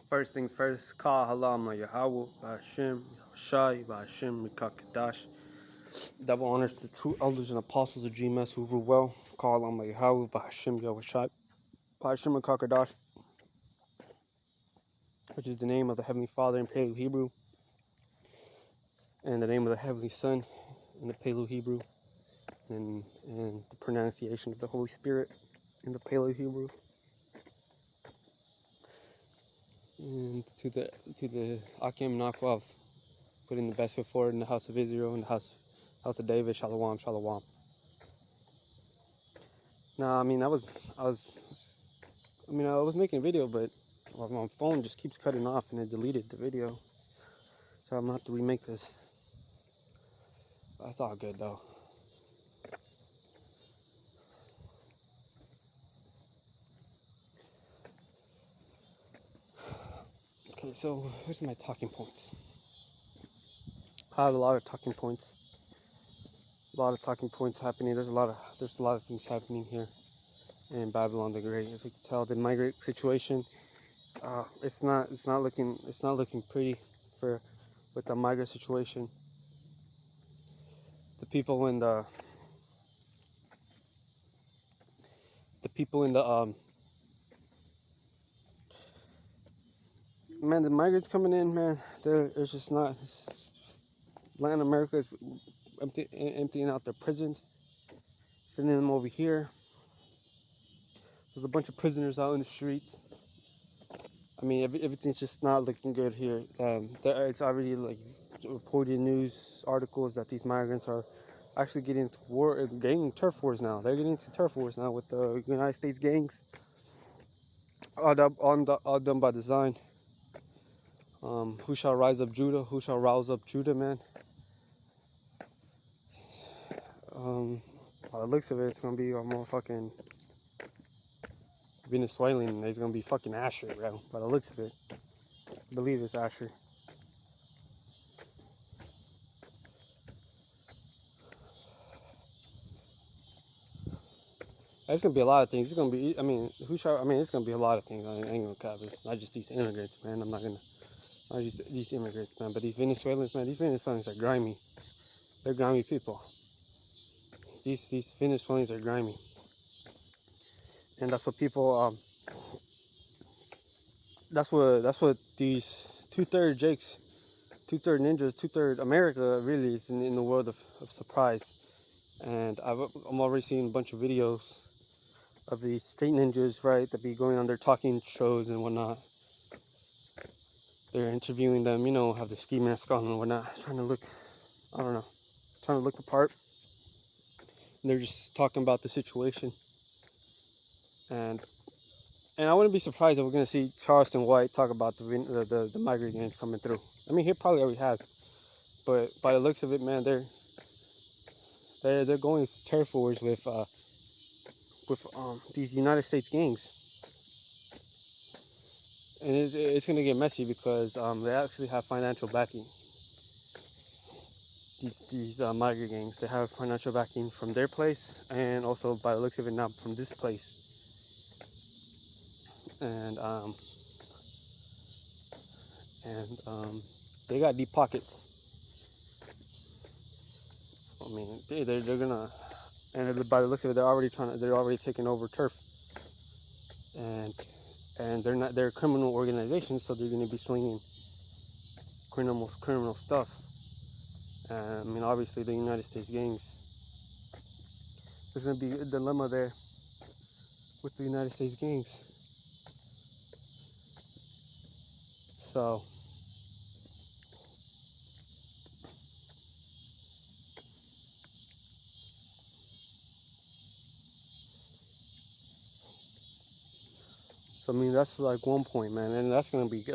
First things first, Ka Halama Yahweh, Ba'Hashem, Shai, Ba'Hashem, Mikakadash. Double honors to the true elders and apostles of GMS who rule well. Ka Halama Yahweh, Ba'Hashem, Yahweh Shai, Ba'Hashem, Mikakadash, which is the name of the Heavenly Father in Paleo Hebrew, and the name of the Heavenly Son in the Paleo Hebrew, and the pronunciation of the Holy Spirit in the Paleo Hebrew. And to the Akim Nakwav, putting the best foot forward in the house of Israel and the house of David. Shalom, shalom. Nah, I mean I was making a video, but my phone just keeps cutting off and it deleted the video, so I'm gonna have to remake this. That's all good though. Okay, so here's my talking points. I have a lot of talking points. A lot of talking points happening. There's a lot of things happening here in Babylon the Great. As you can tell, the migrant situation, it's not looking pretty with the migrant situation. The people in the man, the migrants coming in, man, there's just not. Latin America is emptying out their prisons, sending them over here. There's a bunch of prisoners out in the streets. I mean, everything's just not looking good here. It's already like reported news articles that these migrants are actually getting into gang turf wars now. They're getting into turf wars now with the United States gangs. All done by design. Who shall rise up Judah? Who shall rouse up Judah, man? By the looks of it, it's gonna be a more fucking Venezuelan. It's gonna be fucking Asher, bro. By the looks of it, I believe it's Asher. It's gonna be a lot of things. It's gonna be, it's gonna be a lot of things. I ain't gonna cap it. It's not just these immigrants, man. Not just these immigrants, man. But these Venezuelans, man. These Venezuelans are grimy. They're grimy people. These Venezuelans are grimy, and that's what people. That's what these 2/3 Jakes, 2/3 ninjas, 2/3 America really is in the world of surprise. And I'm already seeing a bunch of videos of these street ninjas, right, that be going on their talking shows and whatnot. They're interviewing them, have the ski mask on and whatnot, trying to look the part. And they're just talking about the situation. And I wouldn't be surprised if we're gonna see Charleston White talk about the migrant gangs coming through. I mean, he probably already has, but by the looks of it, man, they're going turf wars with these United States gangs. And it's going to get messy because they actually have financial backing. These migrant gangs, they have financial backing from their place, and also by the looks of it now from this place. And they got deep pockets. I mean, they're gonna, and by the looks of it, they're already taking over turf. And they're criminal organizations, so they're going to be slinging criminal stuff. I mean, obviously the United States gangs. There's going to be a dilemma there with the United States gangs. So I mean, that's like one point, man, and that's gonna get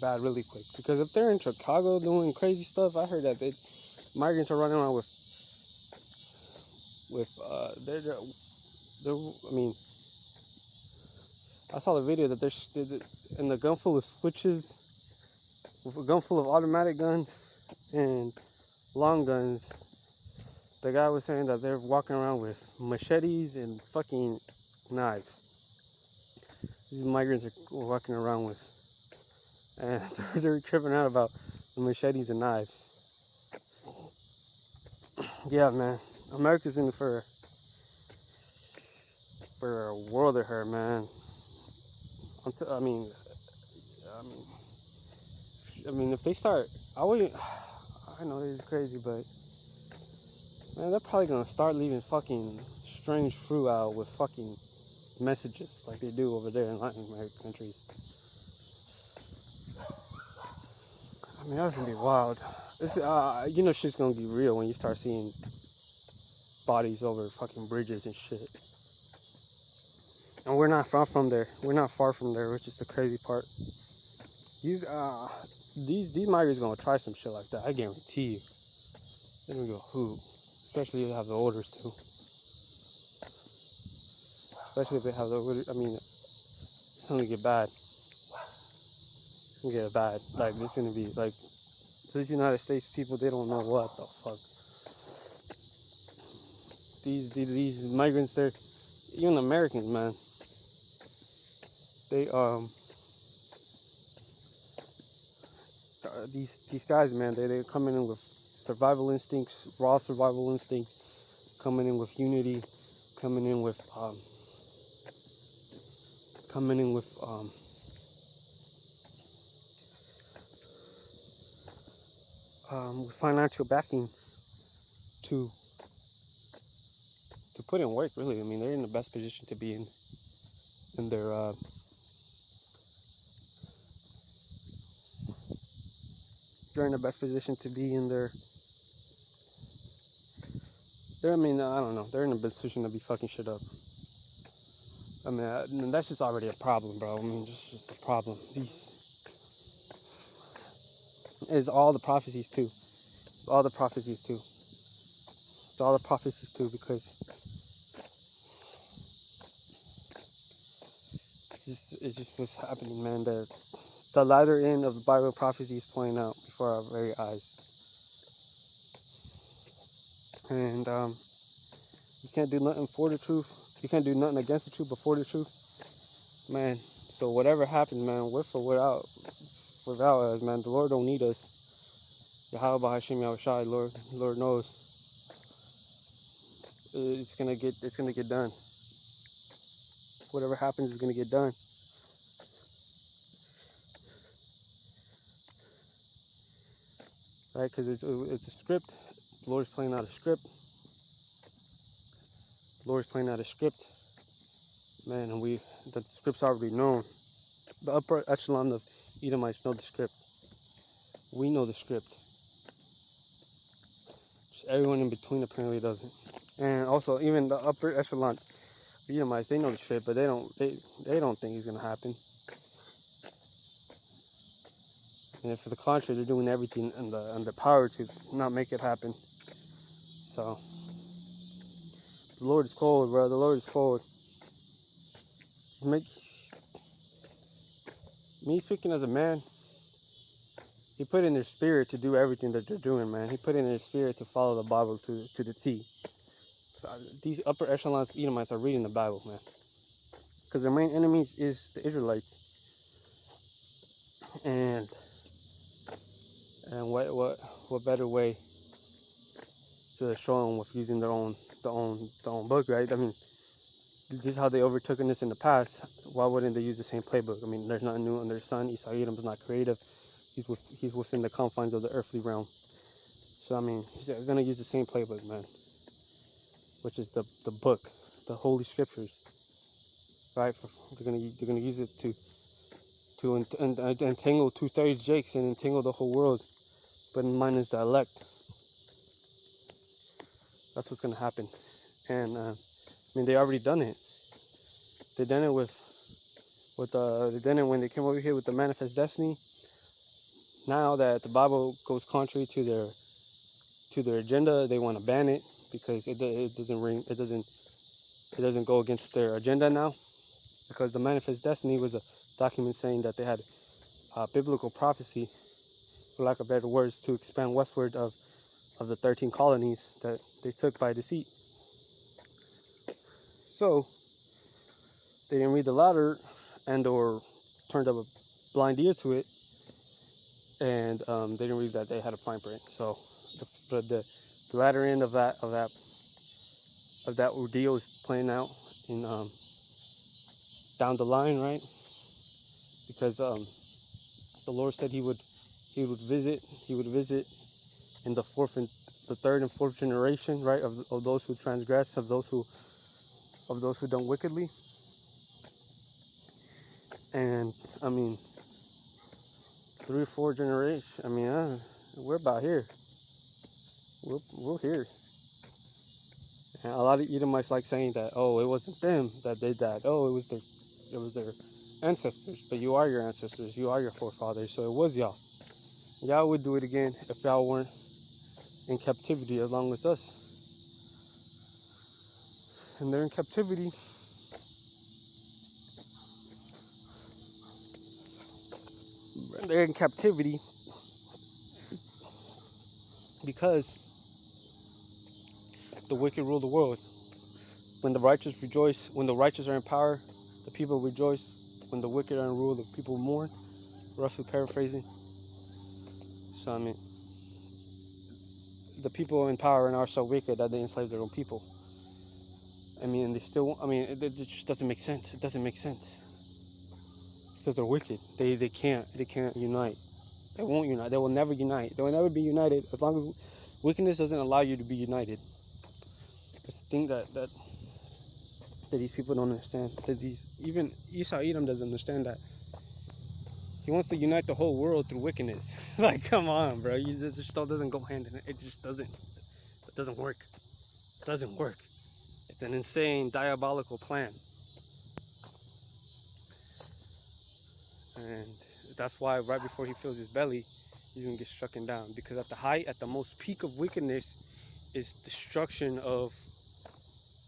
bad really quick. Because if they're in Chicago doing crazy stuff, I heard that migrants are running around with I mean, I saw the video that they're in the gun full of switches, with a gun full of automatic guns and long guns. The guy was saying that they're walking around with machetes and fucking knives. these migrants are walking around with, and they're tripping out about the machetes and knives. Yeah, man, America's in for a world of hurt, man. I mean, if they start, I wouldn't. I know this is crazy, but man, they're probably gonna start leaving fucking strange fruit out with fucking messages like they do over there in Latin American countries. I mean, that's gonna be wild. Shit's gonna be real when you start seeing bodies over fucking bridges and shit. And we're not far from there. We're not far from there, which is the crazy part. These migrants gonna try some shit like that. I guarantee you. They're gonna go hoot, especially if they have the orders too. Especially if they have the orders. I mean, it's gonna get bad. It's gonna get bad. Like it's gonna be like these United States people. They don't know what the fuck. These migrants, they're even Americans, man. They these guys, man, they're coming in with survival instincts, raw survival instincts, coming in with unity, coming in with financial backing to put in work. Really, I mean, they're in the best position to be in their. They're in the best position to be in their. I don't know. They're in a position to be fucking shit up. I mean, that's just already a problem, bro. I mean, just a problem. It's all the prophecies too. It's all the prophecies too. It's all the prophecies too, because it's just what's happening, man. The latter end of the Bible prophecy is playing out before our very eyes. And you can't do nothing for the truth. You can't do nothing against the truth, but for the truth, man. So whatever happens, man, with or without us, man, the Lord don't need us. Yahweh Hashem Yahushai, Lord knows. It's gonna get done. Whatever happens is gonna get done. Right? Because it's a script. The Lord's playing out a script. Man, and the script's already known. The upper echelon of Edomites know the script. We know the script. Just everyone in between apparently doesn't. And also, even the upper echelon Edomites, they know the shit, but they don't think it's gonna happen. And if for the contrary, they're doing everything in their power to not make it happen. So the Lord is cold, bro. The Lord is cold. Me speaking as a man, He put in their spirit to do everything that they're doing, man. He put in their spirit to follow the Bible to the T. So these upper echelons Edomites are reading the Bible, man. Because their main enemies is the Israelites. And what better way to destroy them with using their own book, right? I mean, this is how they overtook us in the past. Why wouldn't they use the same playbook? I mean, there's nothing new under the sun. Esau Edom's not creative. He's within the confines of the earthly realm. So I mean, he's gonna use the same playbook, man. Which is the book, the Holy Scriptures, right? They're gonna use it to entangle 2/3 Jakes and entangle the whole world, but minus the elect. That's what's gonna happen. And I mean, they already done it. They done it they done it when they came over here with the Manifest Destiny. Now that the Bible goes contrary to their agenda, they want to ban it because it doesn't go against their agenda now. Because the Manifest Destiny was a document saying that they had biblical prophecy, for lack of better words, to expand westward of the 13 colonies that they took by deceit. So they didn't read the latter, and or turned up a blind ear to it, and they didn't read that they had a fine print. So the latter end of that ordeal is playing out in down the line, right? Because the Lord said he would visit in the third and fourth generation, right, of those who transgress, of those who done wickedly. And I mean, 3 or 4 generations. I mean, we're about here. We're here. And a lot of Edomites like saying that, oh, it wasn't them that did that. Oh, it was their ancestors. But you are your ancestors. You are your forefathers. So it was y'all. Y'all would do it again if y'all weren't in captivity along with us. And they're in captivity. They're in captivity because the wicked rule the world. When the righteous rejoice, when the righteous are in power, the people rejoice. When the wicked are in rule, the people mourn. Roughly paraphrasing. So I mean, the people in power are so wicked that they enslave their own people. I mean, they still. I mean, it just doesn't make sense. It doesn't make sense. It's because they're wicked. They can't unite. They won't unite. They will never unite. They will never be united as long as wickedness doesn't allow you to be united. It's the thing that these people don't understand. That even Esau Edom doesn't understand that. He wants to unite the whole world through wickedness. Like, come on, bro. This just doesn't go hand in hand. It just doesn't. It doesn't work. It doesn't work. It's an insane, diabolical plan. And that's why right before he fills his belly, he's going to get struck down. Because at the most peak of wickedness is destruction of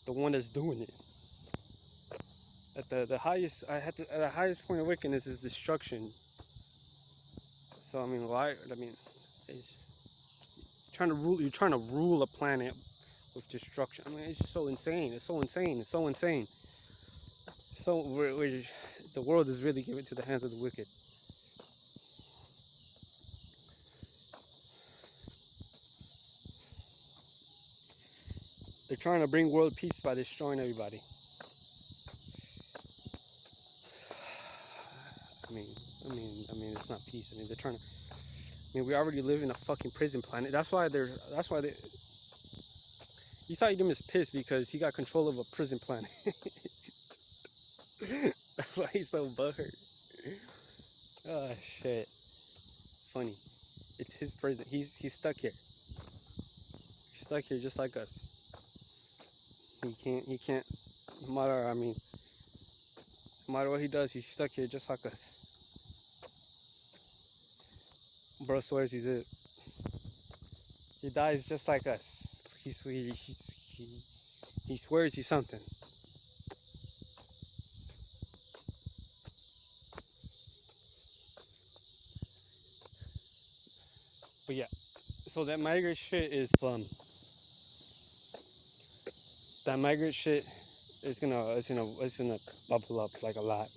the one that's doing it. At the highest point of wickedness is destruction. So I mean, why? I mean, it's you're trying to rule a planet with destruction. I mean, it's just so insane. It's so insane. It's so insane. So the world is really given to the hands of the wicked. They're trying to bring world peace by destroying everybody. I mean, it's not peace. I mean, they're trying to. I mean, we already live in a fucking prison planet. That's why Esau Edom is pissed because he got control of a prison planet. That's why he's so butthurt. Oh shit. Funny. It's his prison. He's stuck here. He's stuck here just like us. He can't no matter no matter what he does, he's stuck here just like us. Bro swears he's it. He dies just like us. He swears he's something. But yeah, so that migrant shit is that migrant shit is gonna bubble up like a lot.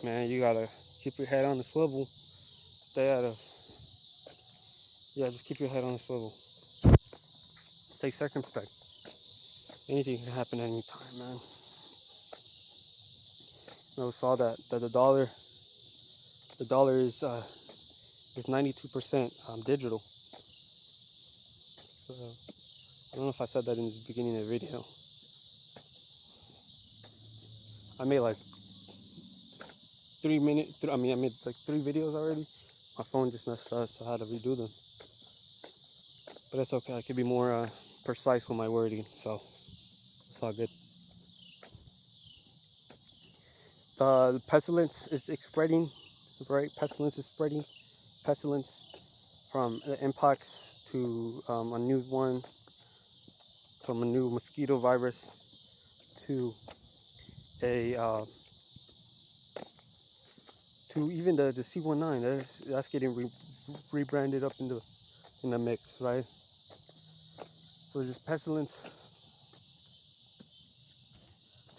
Man, you gotta keep your head on the swivel. Stay out of just keep your head on the swivel. Stay circumspect. Anything can happen at any time, man. I saw that the dollar is 92% digital. So, I don't know if I said that in the beginning of the video. I made like 3 minutes. I made like 3 videos already. My phone just messed up, so I had to redo them. But it's okay. I could be more precise with my wording, so it's all good. The pestilence is spreading, right? Pestilence is spreading. Pestilence from the mpox to a new one, from a new mosquito virus to to even the C19. That's getting rebranded up in the mix, right? So there's pestilence.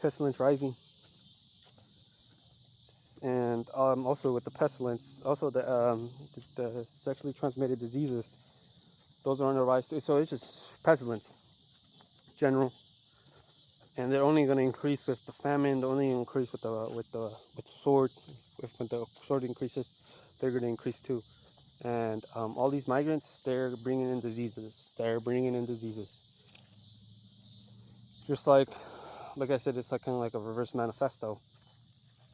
pestilence rising. And also with the pestilence, also the sexually transmitted diseases, those are on the rise too. So it's just pestilence, general, and they're only going to increase with the famine. They're only increase with the sword. When the sword increases, they're going to increase too. And all these migrants, they're bringing in diseases. Just like I said, it's like kind of like a reverse manifesto.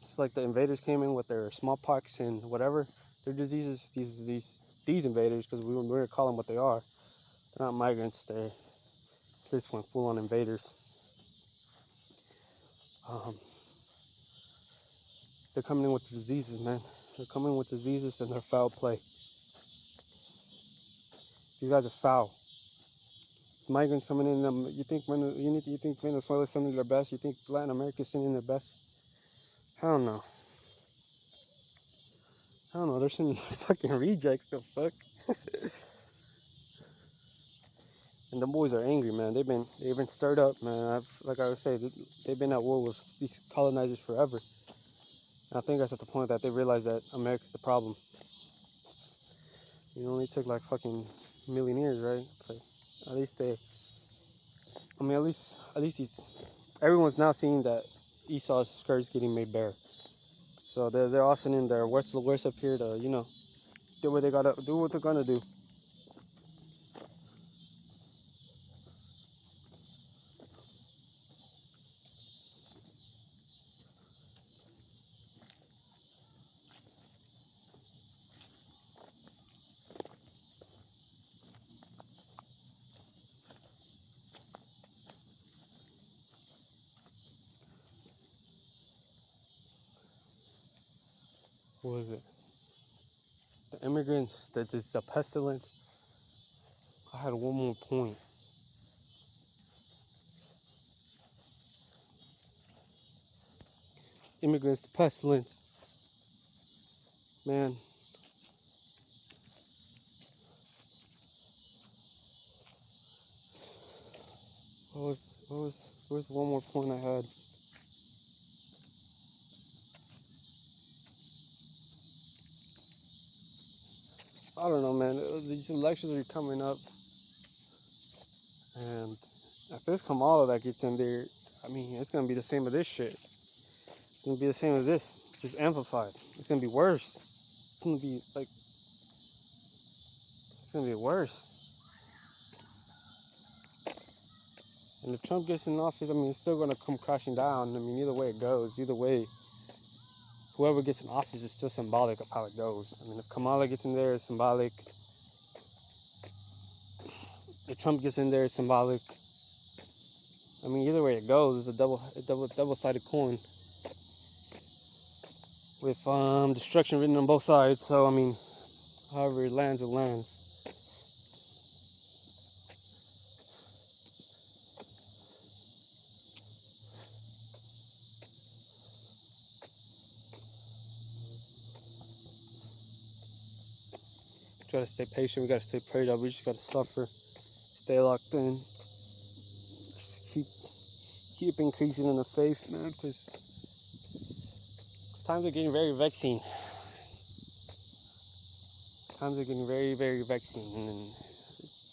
It's like the invaders came in with their smallpox and whatever, their diseases. These invaders, because we're going to call them what they are. They're not migrants. They're this one full-on invaders. They're coming in with diseases, man. They're coming with diseases and their foul play. You guys are foul. It's migrants coming in. You think Venezuela's sending their best? You think Latin America's sending their best? I don't know. They're sending fucking rejects. The fuck. And the boys are angry, man. They've been stirred up, man. Like I would say, they've been at war with these colonizers forever. And I think that's at the point that they realize that America's the problem. It only took like fucking a million years, right? But at least everyone's now seeing that Esau's skirt's getting made bare. So they're all sending their worst up here to, do what they're gonna do. What is it? The immigrants, that this is a pestilence. I had one more point. Immigrants, pestilence. Man. Where's one more point I had? I don't know, man. These elections are coming up. And if there's Kamala that gets in there, I mean, it's going to be the same as this shit. It's going to be the same as this, just amplified. It's going to be worse. It's going to be like, it's going to be worse. And if Trump gets in office, I mean, it's still going to come crashing down. I mean, either way it goes, either way, whoever gets in office is still symbolic of how it goes. I mean, if Kamala gets in there, it's symbolic. If Trump gets in there, it's symbolic. I mean, either way it goes, it's a double-sided coin with destruction written on both sides. So I mean, however it lands, it lands. Try to stay patient. We gotta stay prayed up. We just gotta suffer, stay locked in, keep increasing in the faith, man. Because times are getting very vexing. Times are getting very, very vexing, and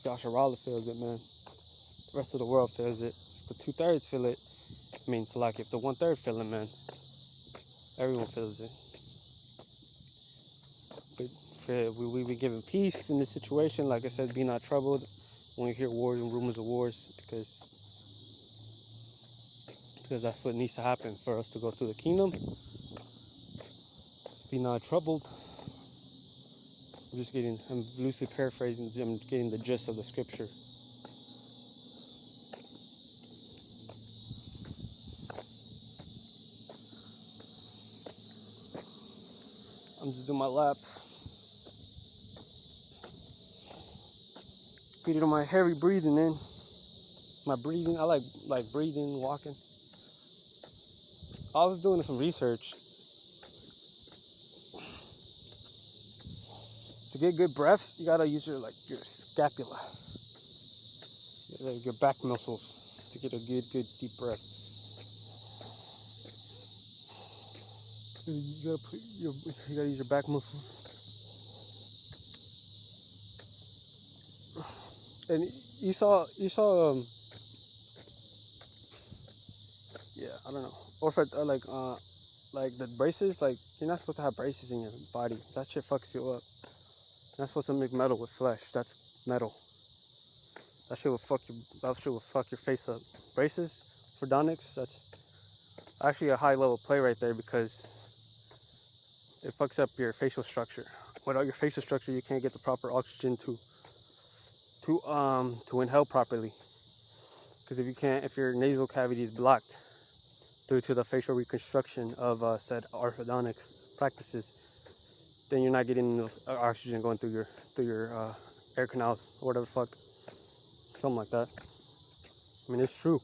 Joshua Raleigh feels it, man. The rest of the world feels it. If the 2/3 feel it, I mean, it's like if the 1/3 feel it, man, everyone feels it. But we be given peace in this situation. Like I said, be not troubled when you hear wars and rumors of wars, because that's what needs to happen for us to go through the kingdom. Be not troubled. I'm loosely paraphrasing, I'm getting the gist of the scripture. I'm just doing my laps. Get it on my heavy breathing in. My breathing, I like breathing, walking. I was doing some research. To get good breaths, you gotta use your scapula, your back muscles to get a good deep breath. You gotta use your back muscles. And you saw yeah, I don't know. Or if like the braces, like you're not supposed to have braces in your body. That shit fucks you up. You're not supposed to make metal with flesh. That's metal. That shit will fuck your face up. Braces for Donix, that's actually a high level play right there because it fucks up your facial structure. Without your facial structure, you can't get the proper oxygen to inhale properly. Because if your nasal cavity is blocked due to the facial reconstruction of said orthodontics practices, then you're not getting enough oxygen going through your air canals or whatever the fuck, something like that. I mean, it's true.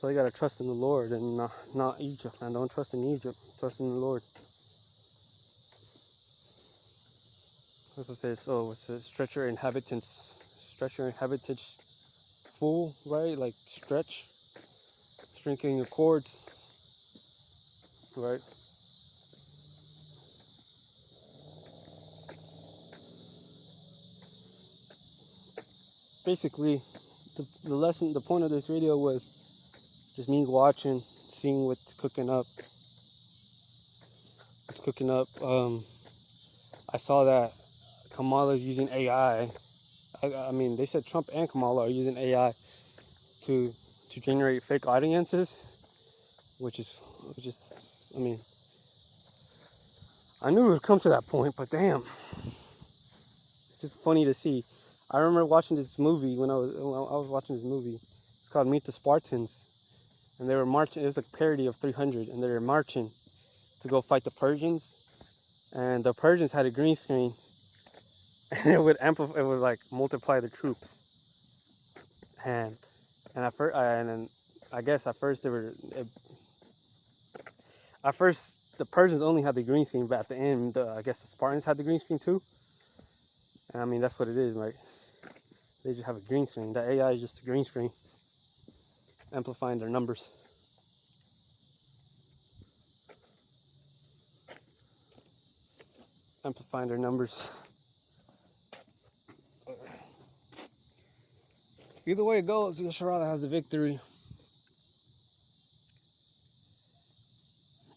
So you gotta trust in the Lord and not Egypt, man. Don't trust in Egypt. Trust in the Lord. That's what it says. So it says, stretch your inhabitants full, right? Like strengthen your cords, right? Basically, the point of this video was just me watching, seeing what's cooking up. I saw that Kamala's using AI. I mean, they said Trump and Kamala are using AI to generate fake audiences, which is, I mean, I knew it would come to that point, but damn, it's just funny to see. I remember watching this movie when I was watching this movie. It's called Meet the Spartans, and they were marching. It was a parody of 300, and they were marching to go fight the Persians, and the Persians had a green screen, and it would amplify, it would like multiply the troops, and then I guess at first the Persians only had the green screen, but at the end, I guess the Spartans had the green screen too. And I mean, that's what it is, right? They just have a green screen. The AI is just a green screen, amplifying their numbers. Amplifying their numbers. Either way it goes, Yasharala has the victory.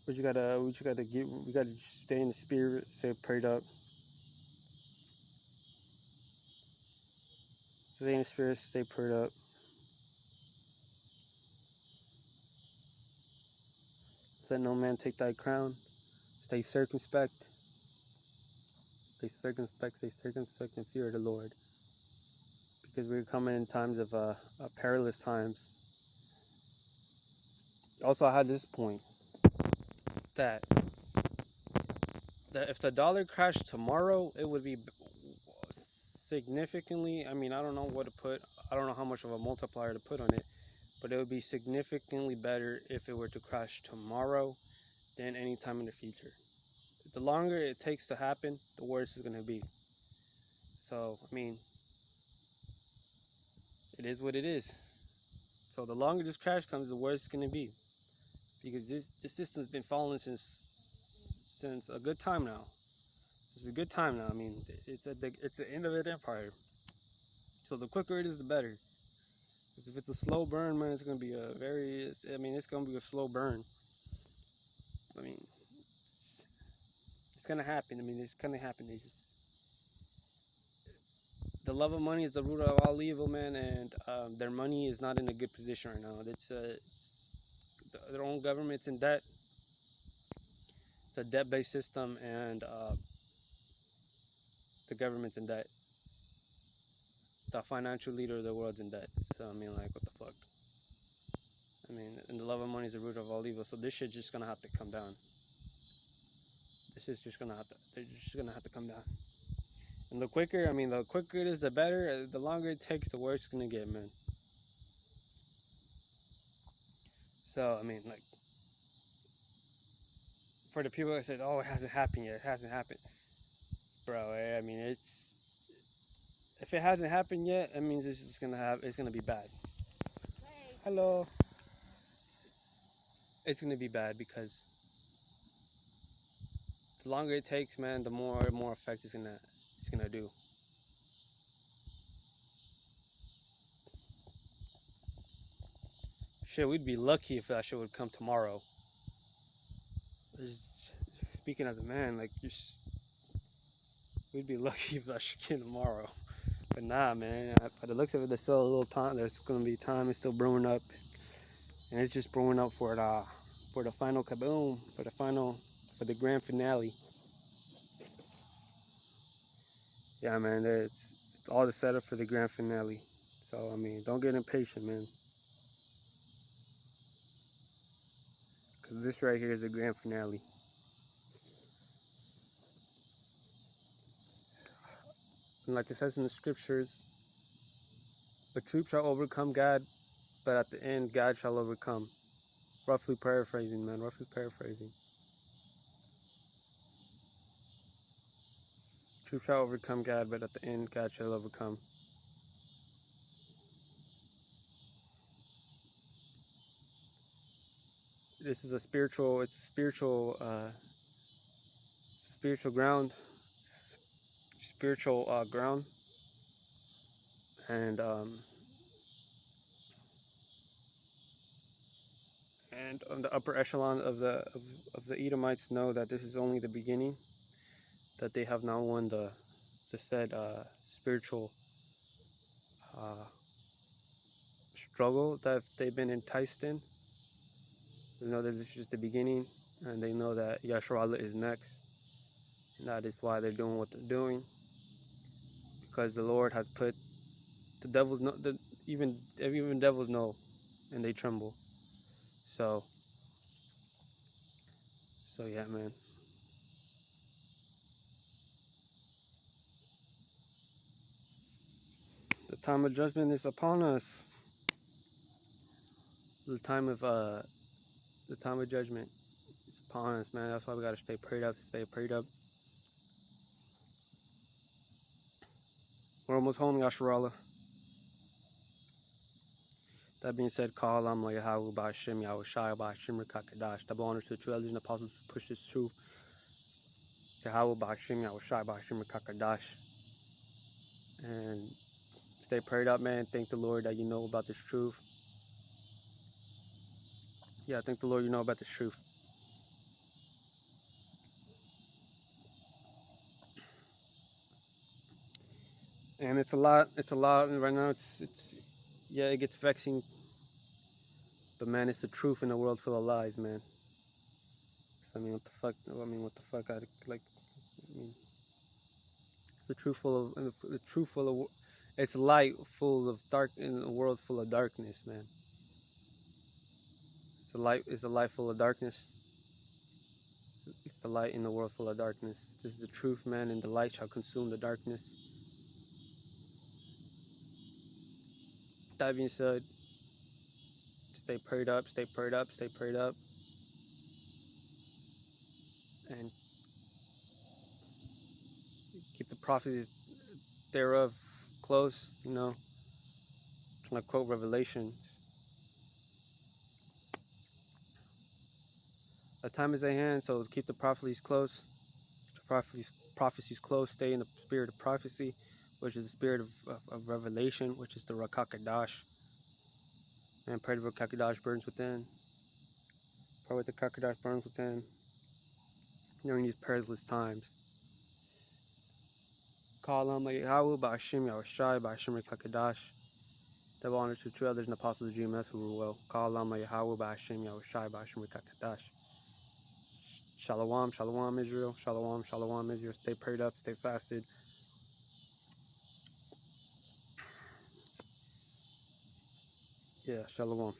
But you gotta stay in the spirit, stay prayed up. Stay in the spirit, stay prayed up. Let no man take thy crown. Stay circumspect. Stay circumspect and fear the Lord. Because we're coming in times of perilous times. Also, I had this point that if the dollar crashed tomorrow, it would be significantly, I mean, I don't know what to put, I don't know how much of a multiplier to put on it, but it would be significantly better if it were to crash tomorrow than any time in the future. The longer it takes to happen, the worse it's going to be. So, I mean, it is what it is. So the longer this crash comes, the worse it's going to be. Because this system's been falling since a good time now. It's a good time now. I mean, it's the end of the empire. So the quicker it is, the better. Because if it's a slow burn, man, it's going to be it's going to be a slow burn. I mean, it's going to happen. I mean, it's going to happen. The love of money is the root of all evil, man, and their money is not in a good position right now. Their own government's in debt. It's a debt-based system, and the government's in debt. The financial leader of the world's in debt. So, I mean, like, what the fuck? I mean, and the love of money is the root of all evil. So this shit's just gonna have to come down. They're just gonna have to come down. And the quicker it is, the better. The longer it takes, the worse it's gonna get, man. So, I mean, like, for the people that said, "Oh, it hasn't happened yet," it hasn't happened, bro. I mean, if if it hasn't happened yet, it means it's just gonna have. It's gonna be bad. Hello. It's gonna be bad because the longer it takes, man, the more effect it's gonna do. Shit, we'd be lucky if that shit would come tomorrow. Speaking as a man, like we'd be lucky if that shit came tomorrow. But nah, man. By the looks of it, there's still a little time. There's gonna be time. It's still brewing up, and it's just brewing up for the final kaboom, for the grand finale. Yeah, man. It's all the setup for the grand finale. So I mean, don't get impatient, man. Cause this right here is the grand finale. And like it says in the scriptures, the troop shall overcome God, but at the end, God shall overcome. Roughly paraphrasing, man. Roughly paraphrasing. Troop shall overcome God, but at the end, God shall overcome. This is a spiritual. It's a spiritual ground. Spiritual ground, and on the upper echelon of the Edomites know that this is only the beginning. That they have now won the said spiritual uh, struggle that they've been enticed in. They know that this is just the beginning, and they know that Yasharallah is next. And that is why they're doing what they're doing, because the Lord has put the devils know, even devils know, and they tremble. So yeah, man. The time of judgment is upon us. The time of judgment is upon us, man. That's why we gotta stay prayed up. Stay prayed up. We're almost home, Yasharallah. That being said, call Am Yahweh Ba'Shem Yahweh Shai Ba'Shem Rekakadash. Double honor to the true elders and apostles who push this truth. Yahweh Ba'Shem Yahweh Shai Ba'Shem Rekakadash. And stay prayed up, man. Thank the Lord that you know about this truth. Yeah, thank the Lord you know about this truth. And it's a lot. And right now yeah, it gets vexing. But man, it's the truth in a world full of lies, man. I mean, what the fuck? I mean, what the fuck? I mean, the truth full of it's light full of dark in a world full of darkness, man. It's a light full of darkness. It's the light in the world full of darkness. This is the truth, man, and the light shall consume the darkness. That being said, stay prayed up, stay prayed up, stay prayed up. And keep the prophecies thereof close, you know. I'm gonna quote Revelation. The time is at hand, so keep the prophecies close. Prophecies close. Stay in the spirit of prophecy, which is the spirit of revelation, which is the Rakakadash. And pray the Rakakadash burns within. Pray with the Rakakadash burns within during these perilous times. Call on Yahweh Ba'Shem Yahweh Shai Ba'Shem Rakakadash. Double honor to true elders and apostles of GMS who rule well. Call on Yahweh Ba'Shem Yahweh Shai Ba'Shem Rakakadash. Shalom, shalom Israel, shalom, shalom Israel. Stay prayed up, stay fasted. Yeah, shalom.